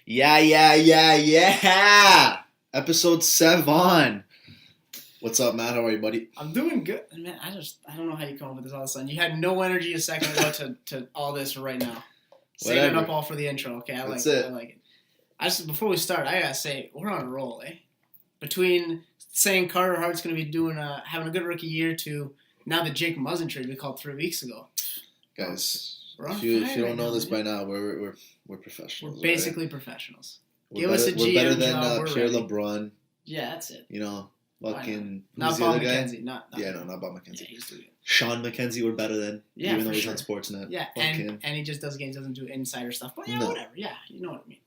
Yeah. Episode 7. What's up, Matt? How are you, buddy? I'm doing good. Man, I don't know how you come up with this all of a sudden. You had no energy a second ago to all this right now. Saving up all for the intro. Okay, I like it. Before we start, I gotta say, we're on a roll, eh? Between saying Carter Hart's gonna be having a good rookie year to now the Jake Muzzin trade we called 3 weeks ago. Guys, if you don't know this by now, we're professionals. We're basically professionals. Give us a GM We're better than Pierre LeBrun. Yeah, that's it. You know, fucking not Bob McKenzie. Not Bob McKenzie. Yeah, he's doing it. Sean McKenzie, we're better than. Yeah, even though he's sure. on Sportsnet. Yeah, and he just does games, doesn't do insider stuff. But yeah, whatever. Yeah, you know what I mean.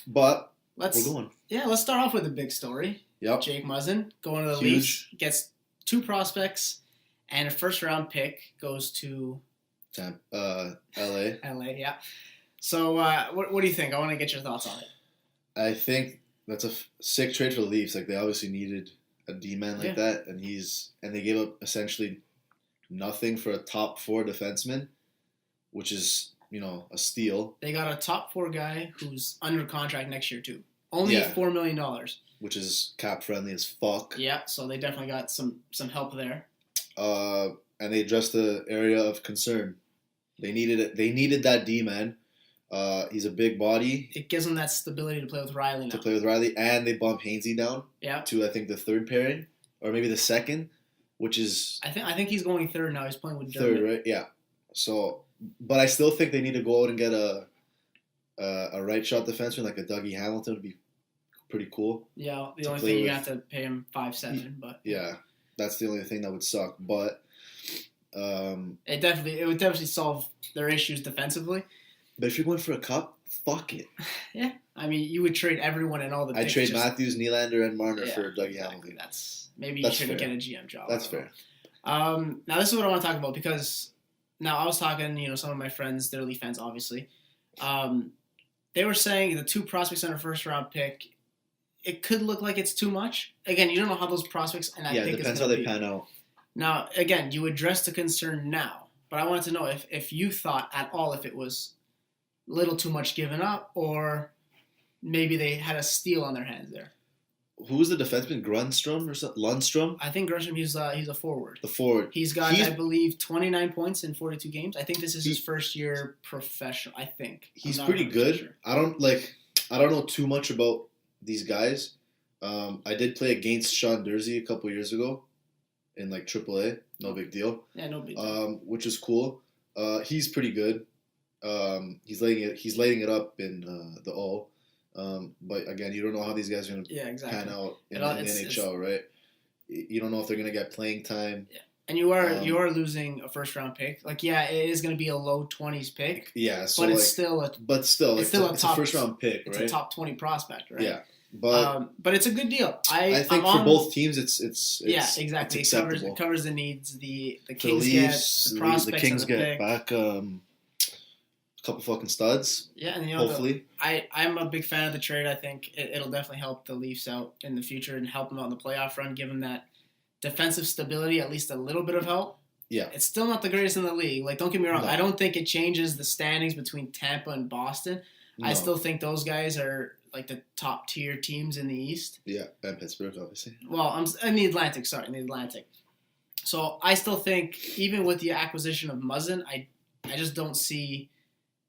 But we're going. Yeah, let's start off with the big story. Yep. Jake Muzzin going to the Leafs, gets 2 prospects, and a first-round pick goes to L.A. L.A. Yeah. So what do you think? I want to get your thoughts on it. I think that's a sick trade for the Leafs. Like, they obviously needed a D-man like that, and they gave up essentially nothing for a top 4 defenseman, which is, a steal. They got a top 4 guy who's under contract next year too. Only $4 million. Which is cap friendly as fuck. Yeah, so they definitely got some help there. And they addressed the area of concern. They needed it. They needed that D-man. He's a big body. It gives them that stability to play with Riley now. And they bump Hainsey down. Yeah. To I think the 3rd pairing, or maybe the 2nd, which is. I think he's going 3rd now. He's playing with Dermott. 3rd, right? Yeah. So, but I still think they need to go out and get a right shot defenseman like a Dougie Hamilton would be pretty could. Yeah. The only thing you have to pay him $5-7, but. Yeah, that's the only thing that would suck, but. It would definitely solve their issues defensively. But if you're going for a cup, fuck it. Yeah. I mean, you would trade everyone and all the picks. I'd trade Matthews, Nylander, and Marner for Dougie Hamilton. Maybe you shouldn't get a GM job. That's fair. Now, this is what I want to talk about because now I was talking, some of my friends, they're Leaf fans, obviously. They were saying the 2 prospects on a first-round pick, it could look like it's too much. Again, you don't know how those prospects and that pick is going to be. Yeah, it depends how they pan out. Now, again, you address the concern now, but I wanted to know if you thought at all if it was a little too much given up or maybe they had a steal on their hands there. Who was the defenseman? Grundstrom or something? Lundstrom? I think Grundstrom, he's a forward. The forward. He's got, I believe, 29 points in 42 games. I think this is his first year professional, I think. He's pretty good. Sure. I don't know too much about these guys. I did play against Sean Dursey a couple years ago in AAA. No big deal. Yeah, no big deal. Which is cool. He's pretty good. He's lighting it up in the O. But again, you don't know how these guys are going to pan out in the NHL, right? You don't know if they're going to get playing time. Yeah. And you are losing a first round pick. it is going to be a low 20s pick. Yeah, so but it's still a first round pick, right? It's a top 20 prospect, right? Yeah. But it's a good deal. I think for both teams, it's exactly. It's it covers the needs the Kings Leafs, get, the prospects, the Kings get pick. back a couple fucking studs. Yeah, and hopefully, I'm a big fan of the trade. I think it'll definitely help the Leafs out in the future and help them out in the playoff run, give them that defensive stability, at least a little bit of help. Yeah, it's still not the greatest in the league. Don't get me wrong. No. I don't think it changes the standings between Tampa and Boston. No. I still think those guys are the top tier teams in the East. Yeah, and Pittsburgh, obviously. Well, I'm in the Atlantic. Sorry, in the Atlantic. So I still think, even with the acquisition of Muzzin, I just don't see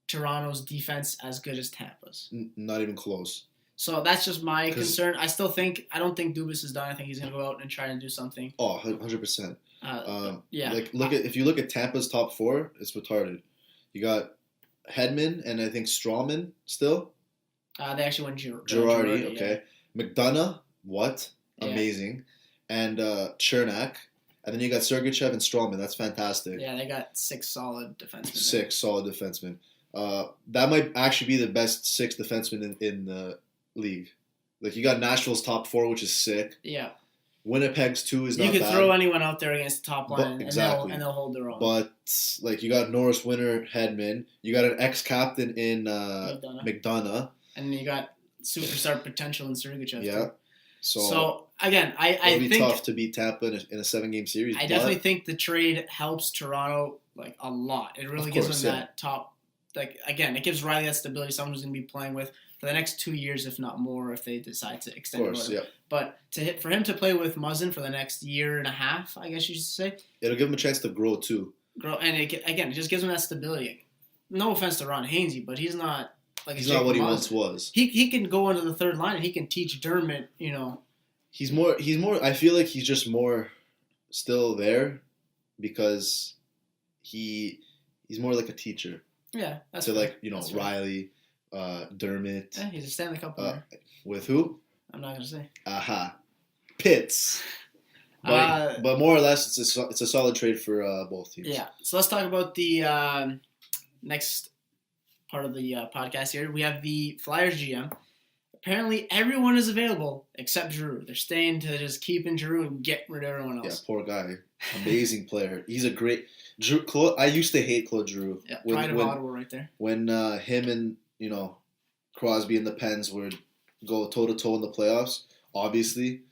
Toronto's defense as good as Tampa's. Not even close. So that's just my concern. I don't think Dubas is done. I think he's going to go out and try and do something. Oh, 100%. Yeah. If you look at Tampa's top 4, it's retarded. You got Hedman and I think Strawman still. They actually went Girardi, okay. Yeah. McDonough, what? Yeah. Amazing. And Chernak. And then you got Sergachev and Strawman. That's fantastic. Yeah, they got 6 solid defensemen. 6 solid defensemen. That might actually be the best 6 defensemen in the league. You got Nashville's top 4, which is sick. Yeah. Winnipeg's 2 is not bad. You could throw anyone out there against the top line, exactly. and they'll hold their own. But you got Norris Winner, Hedman. You got an ex-captain in McDonough. And you got superstar potential in Sergachev. Yeah. Too. So again, I think it'll be tough to beat Tampa in a 7-game series. I definitely think the trade helps Toronto a lot. It really gives them that top. Again, it gives Riley that stability. Someone who's going to be playing with for the next 2 years, if not more, if they decide to extend it. Of course, yeah. But for him to play with Muzzin for the next year and a half, I guess you should say. It'll give him a chance to grow too. And it just gives him that stability. No offense to Ron Hainsey, but he's not like he's not what he once was. He can go into the third line and he can teach Dermott. He's more. I feel like he's just more still there because he's more like a teacher. Yeah, that's to like Riley, Dermott. Yeah, he's a Stanley Cup winner. With who? I'm not gonna say. Pitts. But more or less, it's a solid trade for both teams. Yeah. So let's talk about the next part of the podcast here. We have the Flyers GM. Apparently, everyone is available except Giroux. They're staying to just keep in Giroux and get rid of everyone else. Yeah, poor guy. Amazing player. He's a great... I used to hate Claude Giroux. Yeah, pride of Ottawa right there. When him and, Crosby and the Pens would go toe-to-toe in the playoffs, obviously.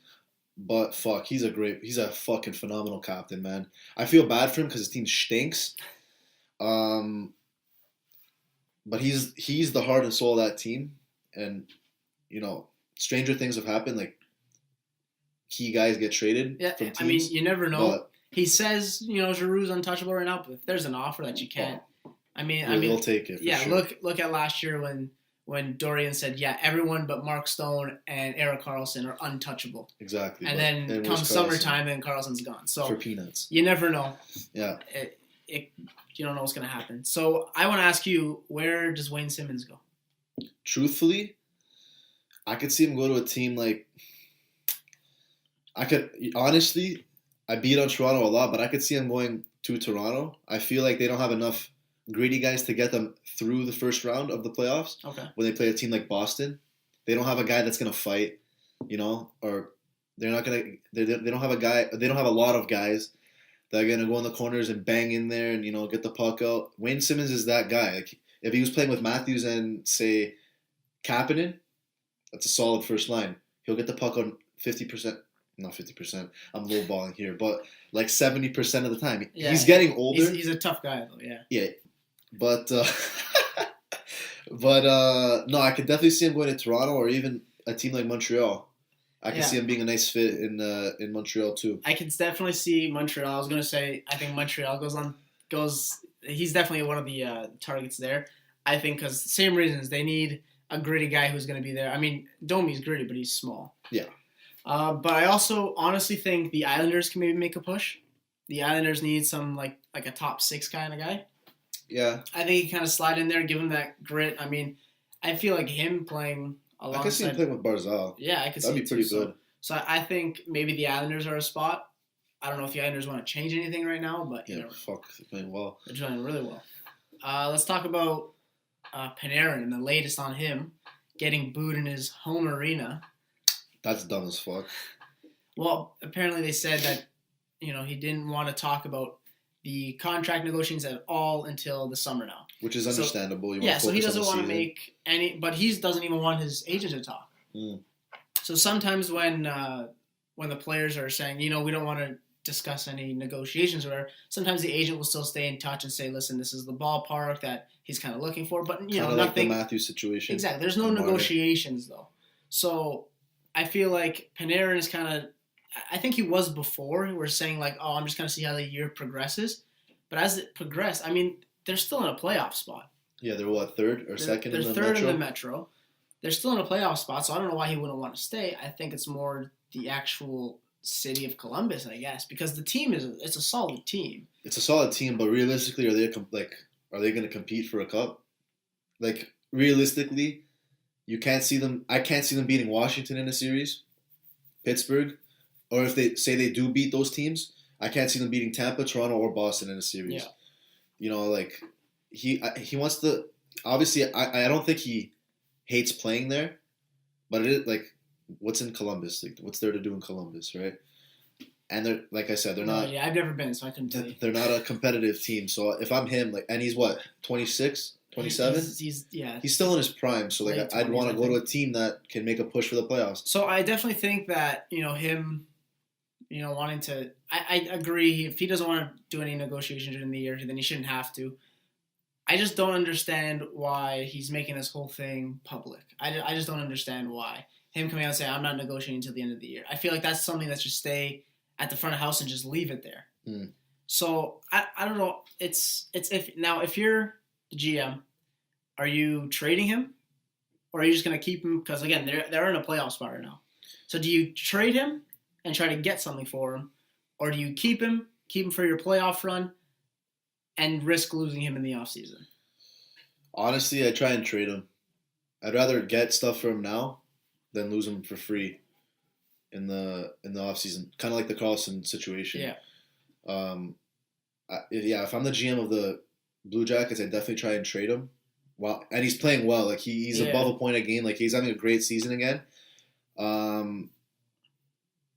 But, fuck, he's a fucking phenomenal captain, man. I feel bad for him because his team stinks. But he's the heart and soul of that team. And... stranger things have happened. Like, key guys get traded from teams. I mean, you never know. He says, Giroux's untouchable right now, but if there's an offer that you can't, we'll take it. Yeah, sure. Look at last year when Dorian said, everyone but Mark Stone and Erik Karlsson are untouchable. Exactly. And then comes summertime and Karlsson's gone. So for peanuts. You never know. Yeah. You don't know what's going to happen. So I want to ask you, where does Wayne Simmons go? Truthfully, I could see him go to a team like... Honestly, I beat on Toronto a lot, but I could see him going to Toronto. I feel like they don't have enough gritty guys to get them through the first round of the playoffs. Okay. When they play a team like Boston, they don't have a guy that's going to fight, or they're not going to... They don't have a guy... They don't have a lot of guys that are going to go in the corners and bang in there and, get the puck out. Wayne Simmons is that guy. Like, if he was playing with Matthews and, say, Kapanen, that's a solid first line. He'll get the puck on 50%. Not 50%. I'm lowballing here, but like 70% of the time. Yeah, he's getting older. He's a tough guy, though. Yeah. Yeah, but no, I could definitely see him going to Toronto or even a team like Montreal. I can see him being a nice fit in Montreal too. I can definitely see Montreal. I was gonna say I think Montreal goes. He's definitely one of the targets there. I think because same reasons they need a gritty guy who's going to be there. I mean, Domi's gritty, but he's small. Yeah. But I also honestly think the Islanders can maybe make a push. The Islanders need some like a top 6 kind of guy. Yeah. I think he kind of slide in there, give him that grit. I mean, I feel like him playing alongside... I could see him playing with Barzal. Yeah, I could see that'd be pretty good. So I think maybe the Islanders are a spot. I don't know if the Islanders want to change anything right now, but... Yeah, fuck. They're playing well. They're playing really well. Let's talk about Panarin and the latest on him getting booed in his home arena. That's dumb as fuck. Well, apparently they said that, he didn't want to talk about the contract negotiations at all until the summer now. Which is understandable. So he doesn't want to make any, but he doesn't even want his agent to talk. Mm. So sometimes when the players are saying, we don't want to discuss any negotiations or whatever, sometimes the agent will still stay in touch and say, listen, this is the ballpark that he's kind of looking for, but nothing. Like the Matthews situation. Exactly. There's no negotiations though. So I feel like Panarin is kind of, I think he was before, we're saying like, I'm just going to see how the year progresses. But as it progressed, I mean, they're still in a playoff spot. Yeah, they're what, third or second in the Metro? They're third in the Metro. They're still in a playoff spot, so I don't know why he wouldn't want to stay. I think it's more the actual city of Columbus, I guess, because the team it's a solid team. It's a solid team, but realistically, are they going to compete for a cup? Like, realistically, you can't see them. I can't see them beating Washington in a series, Pittsburgh, or if they say they do beat those teams, I can't see them beating Tampa, Toronto, or Boston in a series. Yeah. He wants to. Obviously, I don't think he hates playing there, but it is like, what's in Columbus? Like, what's there to do in Columbus, right? And they're, like I said, they're not. Yeah, I've never been, so I couldn't tell you. They're not a competitive team. So if I'm him, and he's what, 26, 27? He's still in his prime. So I'd want to go to a team that can make a push for the playoffs. So I definitely think that him, wanting to. I agree. If he doesn't want to do any negotiations during the year, then he shouldn't have to. I just don't understand why he's making this whole thing public. I just don't understand why. Him coming out and saying, I'm not negotiating until the end of the year. I feel like that's something that should stay at the front of house and just leave it there. Mm. So, I don't know. It's if you're the GM, are you trading him? Or are you just going to keep him? Because, again, they're in a playoff spot right now. So, do you trade him and try to get something for him? Or do you keep him for your playoff run, and risk losing him in the offseason? Honestly, I try and trade him. I'd rather get stuff for him now than lose him for free in the offseason. Kind of like the Carlson situation. Yeah. If I'm the GM of the Blue Jackets, I'd definitely try and trade him. And he's playing well. Like he's above a point a game. Like he's having a great season again.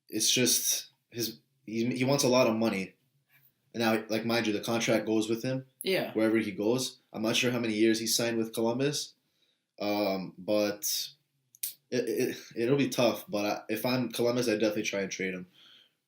It's just he wants a lot of money. And now, like, mind you, the contract goes with him. Yeah. Wherever he goes. I'm not sure how many years he's signed with Columbus. But it'll be tough. But if I'm Columbus, I'd definitely try and trade him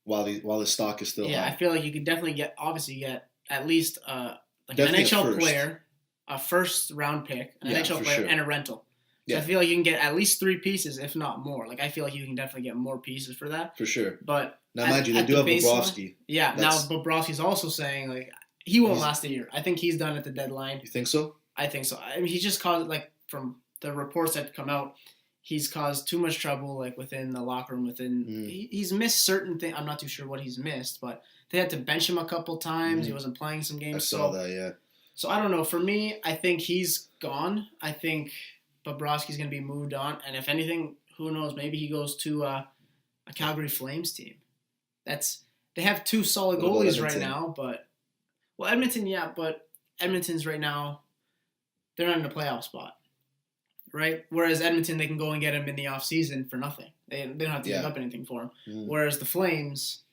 while his stock is still high. Yeah, I feel like you could definitely get at least an NHL player, a first-round pick, an NHL player, and a rental. So I feel like you can get at least 3 pieces, if not more. Like, I feel like you can definitely get more pieces for that. For sure. But now, mind you, they do have Bobrovsky. Yeah, now Bobrovsky's also saying, like, he won't last a year. I think he's done at the deadline. You think so? I think so. I mean, he just caused, like, from the reports that come out, he's caused too much trouble, like, within the locker room. He's missed certain things. I'm not too sure what he's missed, but they had to bench him a couple times. He wasn't playing some games. I saw that, yeah. So, I don't know. For me, I think he's gone. I think Bobrovsky's going to be moved on. And if anything, who knows, maybe he goes to a Calgary Flames team. They have 2 solid goalies right now, but Edmonton, yeah, but Edmonton's right now, they're not in a playoff spot, right? Whereas Edmonton, they can go and get him in the offseason for nothing. They don't have to give up anything for him. Whereas the Flames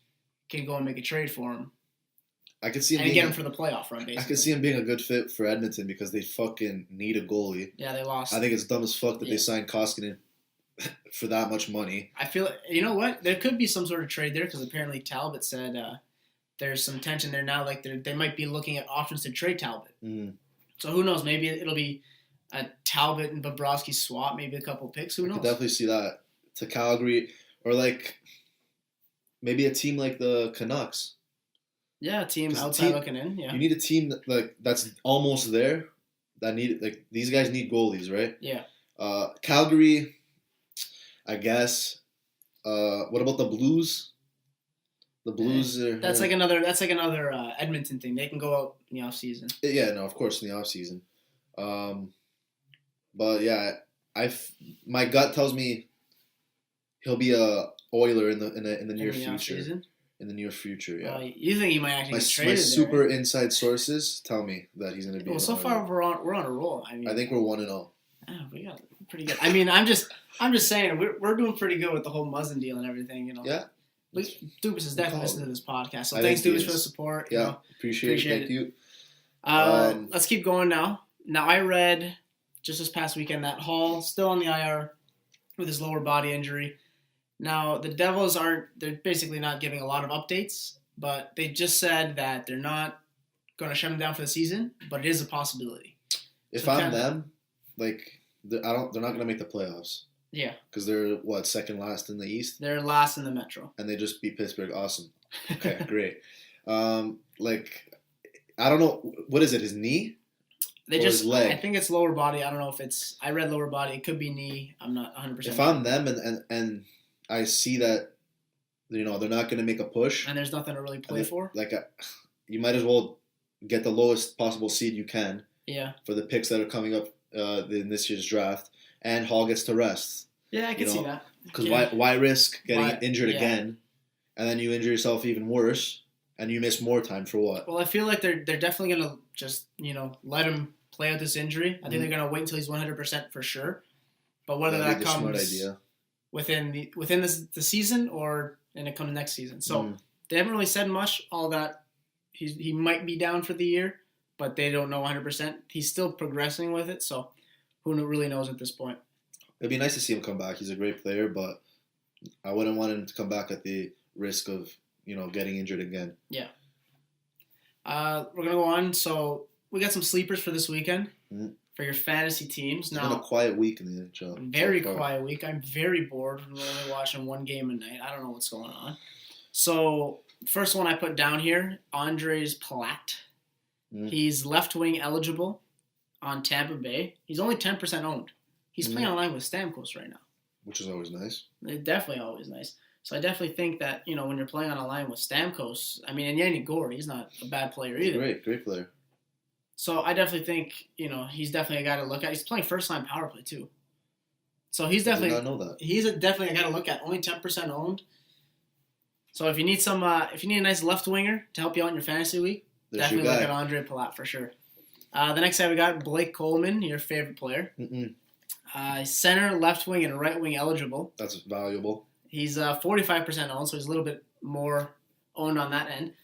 can go and make a trade for him. I could see him get him for the playoff run, basically. I could see him being a good fit for Edmonton because they fucking need a goalie. Yeah, they lost. I think it's dumb as fuck that they signed Koskinen for that much money. I feel, you know what? There could be some sort of trade there because apparently Talbot said there's some tension there now. Like they might be looking at options to trade Talbot. Mm. So who knows? Maybe it'll be a Talbot and Bobrovsky swap. Maybe a couple picks. Who knows? I could definitely see that to Calgary or like maybe a team like the Canucks. Yeah, a team outside looking in. Yeah, you need a team that's almost there. That need these guys need goalies, right? Yeah. Calgary, I guess. What about the Blues? The Blues are that's like another Edmonton thing. They can go out in the off season. Yeah, no, of course in the off season. But yeah, my gut tells me he'll be a Oiler in the near future. In the near future, yeah. You think he might actually get traded? My super inside sources tell me that he's going to be. Well, so far we're on a roll. I mean, I think we're 1-0. Oh, we got pretty good. I mean, I'm just saying we're doing pretty good with the whole Muzzin deal and everything. You know. Yeah. Dubas is definitely listening to this podcast, so thanks Dubas for the support. Yeah, appreciate it. Thank you. Let's keep going now. Now I read just this past weekend that Hall still on the IR with his lower body injury. Now, the Devils they're basically not giving a lot of updates, but they just said that they're not going to shut him down for the season, but it is a possibility. If I'm them, they're not going to make the playoffs. Yeah. Because they're, second last in the East? They're last in the Metro. And they just beat Pittsburgh. Awesome. Okay, great. I don't know, what is it, his knee? His leg? I think it's lower body. I don't know if I read lower body. It could be knee. I'm not 100% If I'm them and I see that, they're not going to make a push. And there's nothing to really play for. You might as well get the lowest possible seed you can. Yeah. For the picks that are coming up in this year's draft. And Hall gets to rest. Yeah, I can see that. Because why risk getting injured again? And then you injure yourself even worse. And you miss more time for what? Well, I feel like they're definitely going to just, let him play out this injury. I think they're going to wait until he's 100% for sure. But whether that comes... Smart idea. Within the season or it comes next season. So they haven't really said much. All that he might be down for the year, but they don't know 100%. He's still progressing with it, so who really knows at this point. It'd be nice to see him come back. He's a great player, but I wouldn't want him to come back at the risk of getting injured again. Yeah. We're gonna go on. So we got some sleepers for this weekend for your fantasy teams. It's been a quiet week in the NHL. Very quiet week. I'm very bored. We're only watching one game a night. I don't know what's going on. So, first one I put down here, Andres Palat. He's left wing eligible on Tampa Bay. He's only 10% owned. He's playing on line with Stamkos right now. Which is always nice. It's definitely always nice. So I definitely think that, when you're playing on a line with Stamkos, and Yanni Gourde, he's not a bad player either. Great player. So I definitely think, he's definitely a guy to look at. He's playing first-line power play, too. So he's definitely... I did not know that. He's definitely a guy to look at. Only 10% owned. So if you need a nice left winger to help you out in your fantasy league, definitely look at Andre Palat for sure. The next guy we got, Blake Coleman, your favorite player. Center, left wing, and right wing eligible. That's valuable. He's 45% owned, so he's a little bit more owned on that end.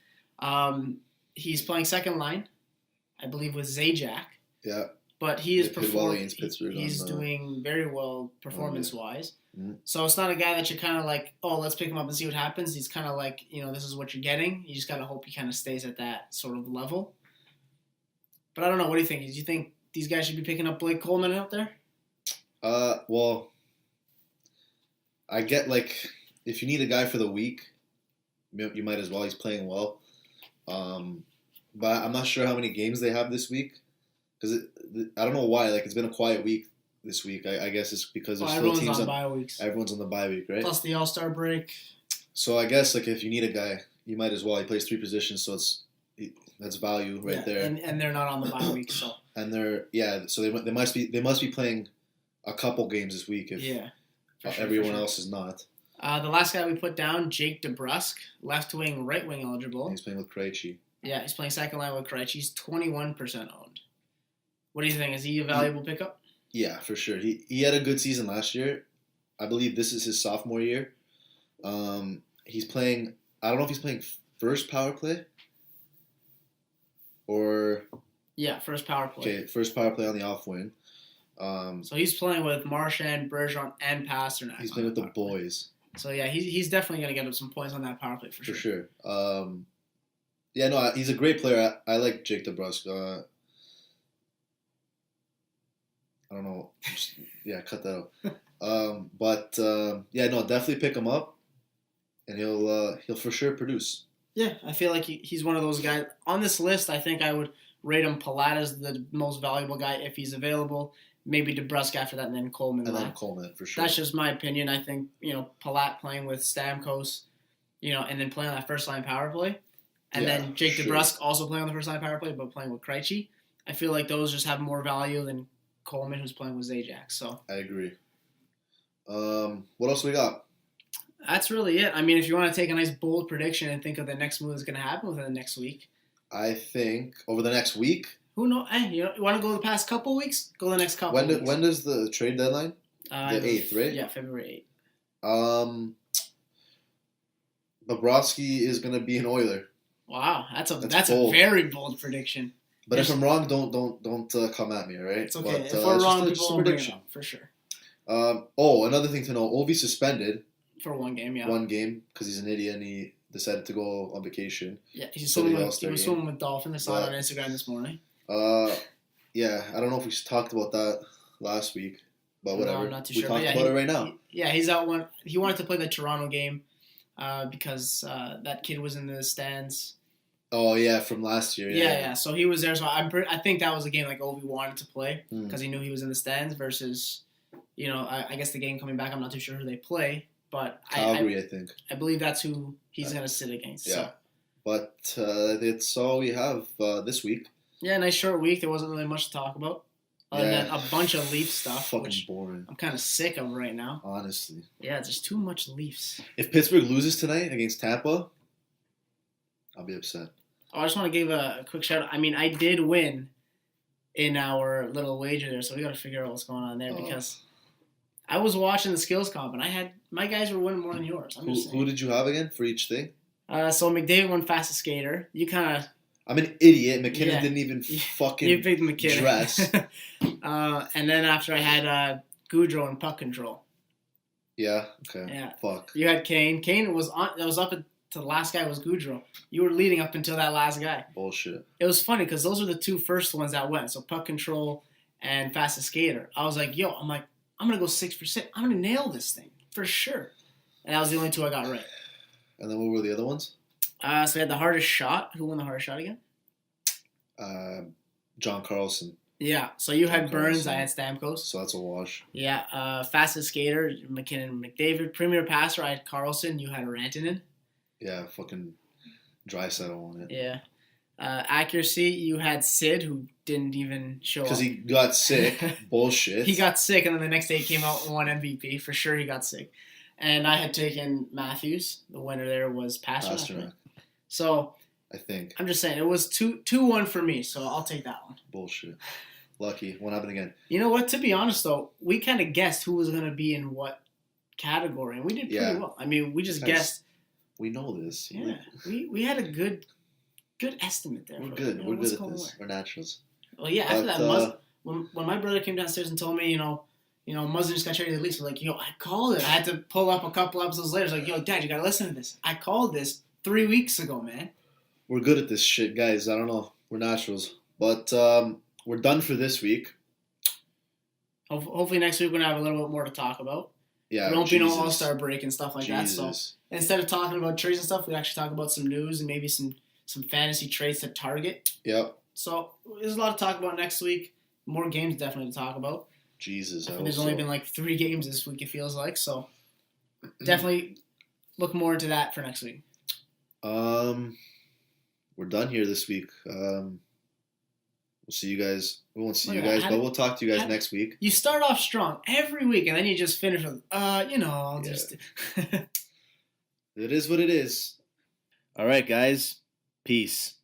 He's playing second line, I believe, with Zajac. Yeah. But he is performing. He's doing very well performance-wise. So it's not a guy that you're kind of like, oh, let's pick him up and see what happens. He's kind of like, this is what you're getting. You just got to hope he kind of stays at that sort of level. But I don't know. What do you think? Do you think these guys should be picking up Blake Coleman out there? Well, I get, if you need a guy for the week, you might as well. He's playing well. But I'm not sure how many games they have this week. Because I don't know why. It's been a quiet week this week. I guess it's because there's still teams on bye weeks. Everyone's on the bye week, right? Plus the All-Star break. So I guess, if you need a guy, you might as well. He plays 3 positions, so that's value right there. And they're not on the bye week, so. And so they must be playing a couple games this week if everyone else is not. The last guy we put down, Jake DeBrusk, left wing, right wing eligible. He's playing with Krejci. Yeah, he's playing second line with Krejci. He's 21% owned. What do you think? Is he a valuable pickup? Yeah, for sure. He had a good season last year. I believe this is his sophomore year. He's playing. I don't know if he's playing first power play or. Yeah, first power play. Okay, first power play on the off wing. So he's playing with Marchand, Bergeron, and Pasternak. He's playing with the boys. So yeah, he's definitely going to get up some points on that power play for sure. For sure. He's a great player. I like Jake DeBrusk. I don't know. Cut that out. Definitely pick him up, and he'll for sure produce. Yeah, I feel like he's one of those guys on this list. I think I would rate him Palat as the most valuable guy if he's available. Maybe DeBrusk after that, and then Coleman. And then Coleman for sure. That's just my opinion. I think Palat playing with Stamkos, and then playing on that first line power play, and then Jake DeBrusk also playing on the first line power play, but playing with Krejci. I feel like those just have more value than Coleman, who's playing with Zajac. So I agree. What else we got? That's really it. If you want to take a nice bold prediction and think of the next move that's going to happen within the next week. I think over the next week. Who knows? Hey, you want to go the past couple weeks? Go the next couple weeks. When does the trade deadline? The 8th, right? Yeah, February 8th. Bobrovsky is going to be an Oiler. Wow, that's a very bold prediction. But if I'm wrong, don't come at me, all right? It's okay. If we're wrong, people will bring it up, for sure. Another thing to know, Ovi's suspended. For one game, yeah. One game, because he's an idiot and he decided to go on vacation. Yeah, he was swimming with dolphins. I saw it on Instagram this morning. I don't know if we talked about that last week, but whatever. No, I'm not too sure. We talked about it right now. He's out. He wanted to play the Toronto game because that kid was in the stands. Oh, yeah, from last year. Yeah. So he was there. So I think that was a game Ovi wanted to play because he knew he was in the stands versus, I guess the game coming back, I'm not too sure who they play. But Calgary, I think. I believe that's who he's going to sit against. Yeah. So. But that's all we have this week. Yeah, nice short week. There wasn't really much to talk about. Other than a bunch of Leaf stuff. Fucking which boring. I'm kind of sick of right now. Honestly. Yeah, there's too much Leafs. If Pittsburgh loses tonight against Tampa, I'll be upset. Oh, I just want to give a quick shout out. I did win in our little wager there, so we got to figure out what's going on there because I was watching the skills comp and my guys were winning more than yours. Who did you have again for each thing? So McDavid won fastest skater. You kind of. I'm an idiot. McKinnon didn't even fucking you picked McKinnon. Dress. And then after I had Goudreau and puck control. Yeah. Okay. Yeah. Fuck. You had Kane. Kane was up to the last guy was Goudreau. You were leading up until that last guy. Bullshit. It was funny because those were the two first ones that went. So puck control and fastest skater. I was like, I'm gonna go 6 for 6. I'm gonna nail this thing for sure. And that was the only two I got right. And then what were the other ones? So we had the hardest shot. Who won the hardest shot again? John Carlson. Yeah. So you had Burns. Carlson. I had Stamkos. So that's a wash. Yeah. Fastest skater, McKinnon, McDavid. Premier passer, I had Carlson. You had Rantanen. Yeah, fucking Draisaitl on it. Yeah. Accuracy, you had Sid, who didn't even show up. Because he got sick. Bullshit. He got sick, and then the next day he came out and won MVP. For sure he got sick. And I had taken Matthews. The winner there was Pasternak. So I think. I'm just saying, it was 2-1 for me, so I'll take that one. Bullshit. Lucky. What happened again? You know what? To be honest, though, we kind of guessed who was going to be in what category, and we did pretty well. I mean, we just guessed. We know this. Yeah. We had a good estimate there. We're good. We're good at this. We're naturals. Well, yeah, after that, when my brother came downstairs and told me, Muzzin just got traded to the Leafs, like, I called it. I had to pull up a couple episodes later. It's like, Dad, you got to listen to this. I called this 3 weeks ago, man. We're good at this shit, guys. I don't know. We're naturals. But we're done for this week. Hopefully next week we're going to have a little bit more to talk about. Yeah, there won't be no All-Star break and stuff like that. So instead of talking about trades and stuff, we actually talk about some news and maybe some fantasy trades to target. Yep. So there's a lot to talk about next week. More games definitely to talk about. Jesus. There's only been like 3 games this week, it feels like. So definitely look more into that for next week. We're done here this week. We'll see you guys. We won't see you guys, but we'll talk to you guys next week. You start off strong every week, and then you just finish with, I'll just... It is what it is. All right, guys. Peace.